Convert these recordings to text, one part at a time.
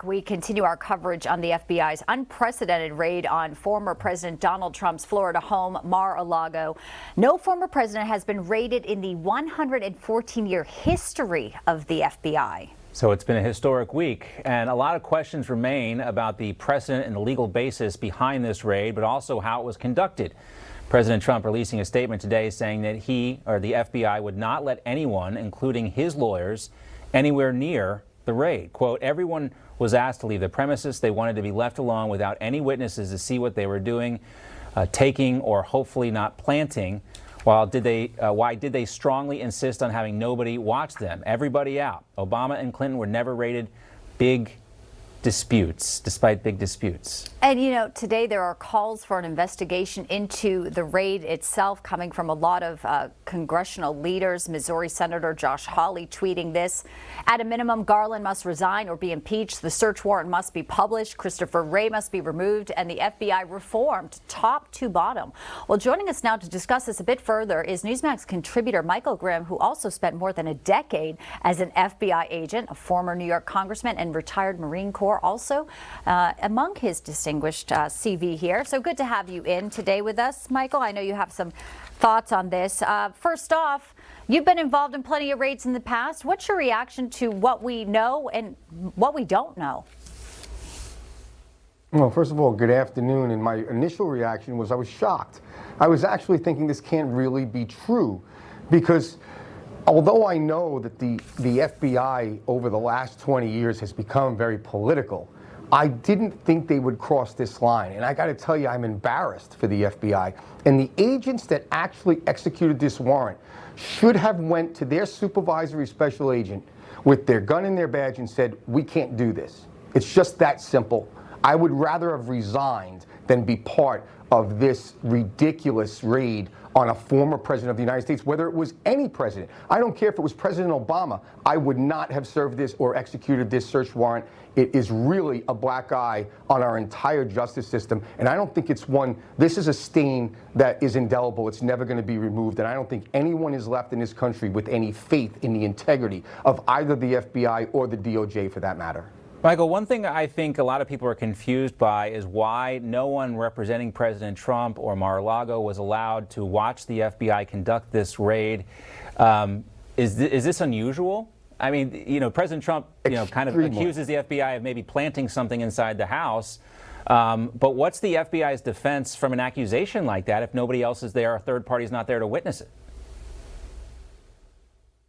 We continue our coverage on the FBI's unprecedented raid on former President Donald Trump's Florida home, Mar-a-Lago. No former president has been raided in the 114-year history of the FBI. So it's been a historic week, and a lot of questions remain about the precedent and the legal basis behind this raid, but also how it was conducted. President Trump releasing a statement today saying that he, or the FBI, would not let anyone, including his lawyers, anywhere near the raid. Quote, everyone was asked to leave the premises. They wanted to be left alone without any witnesses to see what they were doing, taking or hopefully not planting. Why did they strongly insist on having nobody watch them? Everybody out. Obama and Clinton were never raided. Big disputes, despite big disputes. And you know, today there are calls for an investigation into the raid itself coming from a lot of congressional leaders. Missouri Senator Josh Hawley tweeting this: at a minimum, Garland must resign or be impeached. The search warrant must be published. Christopher Wray must be removed and the FBI reformed top to bottom. Well, joining us now to discuss this a bit further is Newsmax contributor Michael Grimm, who also spent more than a decade as an FBI agent, a former New York congressman and retired Marine Corps also among his distinguished CV here. So good to have you in today with us, Michael. I know you have some thoughts on this. First off, you've been involved in plenty of raids in the past. What's your reaction to what we know and what we don't know? Well, first of all, good afternoon. And my initial reaction was I was shocked. I was actually thinking this can't really be true, because although I know that the FBI over the last 20 years has become very political, I didn't think they would cross this line. And I got to tell you, I'm embarrassed for the FBI. And the agents that actually executed this warrant should have went to their supervisory special agent with their gun and their badge and said, we can't do this. It's just that simple. I would rather have resigned than be part of this ridiculous raid on a former president of the United States, whether it was any president. I don't care if it was President Obama. I would not have served this or executed this search warrant. It is really a black eye on our entire justice system, and I don't think it's one. This is a stain that is indelible. It's never going to be removed, and I don't think anyone is left in this country with any faith in the integrity of either the FBI or the DOJ, for that matter. Michael, one thing I think a lot of people are confused by is why no one representing President Trump or Mar-a-Lago was allowed to watch the FBI conduct this raid. Is this unusual? I mean, you know, President Trump, kind of accuses the FBI of maybe planting something inside the house. But what's the FBI's defense from an accusation like that if nobody else is there, a third party's not there to witness it?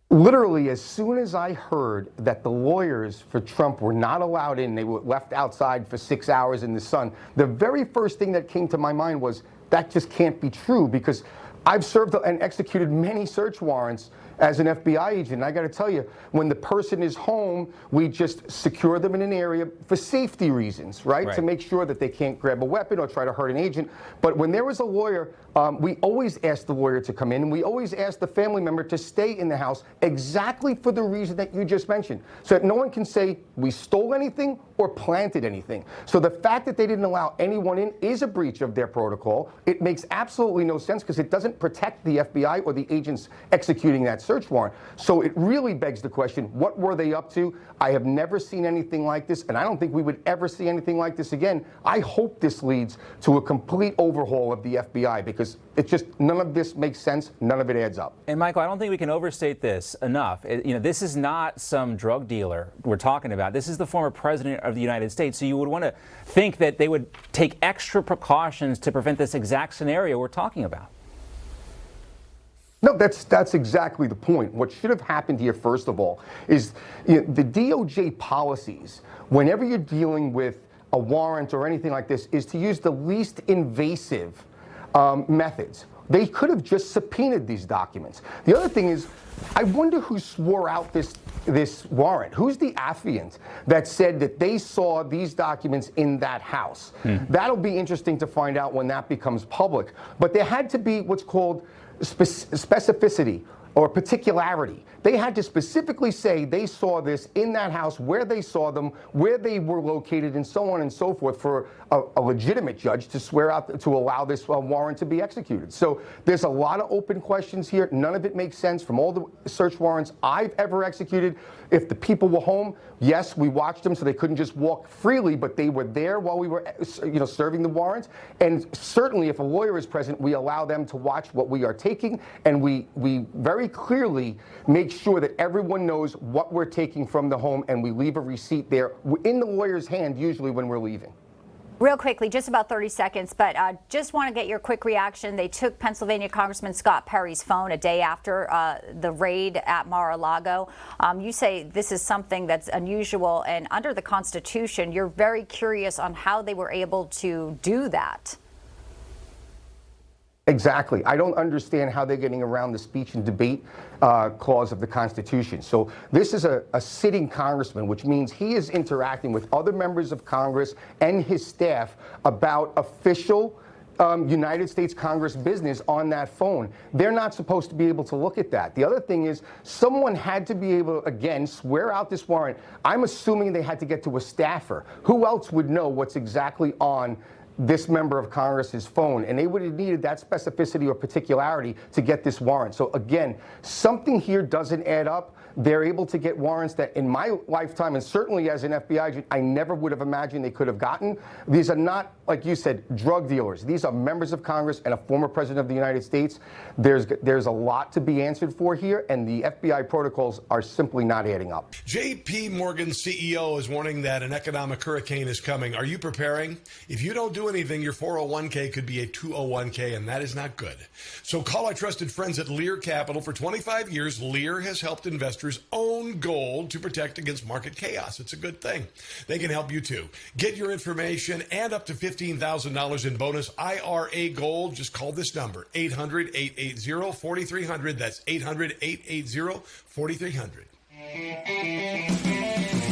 Literally, as soon as I heard that the lawyers for Trump were not allowed in, they were left outside for 6 hours in the sun, the very first thing that came to my mind was that just can't be true, because I've served and executed many search warrants as an FBI agent. And I got to tell you, when the person is home, we just secure them in an area for safety reasons, right? To make sure that they can't grab a weapon or try to hurt an agent. But when there was a lawyer, we always asked the lawyer to come in, and we always asked the family member to stay in the house exactly for the reason that you just mentioned, so that no one can say we stole anything or planted anything. So the fact that they didn't allow anyone in is a breach of their protocol. It makes absolutely no sense, because it doesn't protect the FBI or the agents executing that search warrant. So it really begs the question, what were they up to? I have never seen anything like this, and I don't think we would ever see anything like this again. I hope this leads to a complete overhaul of the FBI, because it's just, none of this makes sense, none of it adds up. And Michael, I don't think we can overstate this enough. This is not some drug dealer we're talking about. This is the former president of the United States. So you would want to think that they would take extra precautions to prevent this exact scenario we're talking about. No, that's exactly the point. What should have happened here, first of all, is the DOJ policies, whenever you're dealing with a warrant or anything like this, is to use the least invasive methods. They could have just subpoenaed these documents. The other thing is, I wonder who swore out this warrant. Who's the affiant that said that they saw these documents in that house? That'll be interesting to find out when that becomes public. But there had to be what's called specificity. or particularity. They had to specifically say they saw this in that house, where they saw them, where they were located, and so on and so forth for a legitimate judge to swear out, to allow this warrant to be executed. So there's a lot of open questions here. None of it makes sense from all the search warrants I've ever executed. If the people were home, yes, we watched them so they couldn't just walk freely, but they were there while we were, serving the warrant. And certainly if a lawyer is present, we allow them to watch what we are taking, and we very clearly make sure that everyone knows what we're taking from the home, and we leave a receipt there in the lawyer's hand usually when we're leaving. Real quickly, just about 30 seconds, but just want to get your quick reaction. They took Pennsylvania Congressman Scott Perry's phone a day after the raid at Mar-a-Lago. You say this is something that's unusual, and under the Constitution, you're very curious on how they were able to do that. Exactly. I don't understand how they're getting around the speech and debate clause of the Constitution. So this is a sitting congressman, which means he is interacting with other members of Congress and his staff about official United States Congress business on that phone. They're not supposed to be able to look at that. The other thing is someone had to be able, again, swear out this warrant. I'm assuming they had to get to a staffer. Who else would know what's exactly on this member of Congress's phone? And they would have needed that specificity or particularity to get this warrant. So again, something here doesn't add up. They're able to get warrants that in my lifetime, and certainly as an FBI agent, I never would have imagined they could have gotten. These are not, like you said, drug dealers. These are members of Congress and a former president of the United States. There's a lot to be answered for here, and the FBI protocols are simply not adding up. J.P. Morgan's CEO is warning that an economic hurricane is coming. Are you preparing? If you don't do anything, your 401k could be a 201k, and that is not good. So call our trusted friends at Lear Capital. For 25 years, Lear has helped investors own gold to protect against market chaos. It's a good thing. They can help you too. Get your information and up to $15,000 in bonus IRA gold. Just call this number, 800-880-4300. That's 800-880-4300.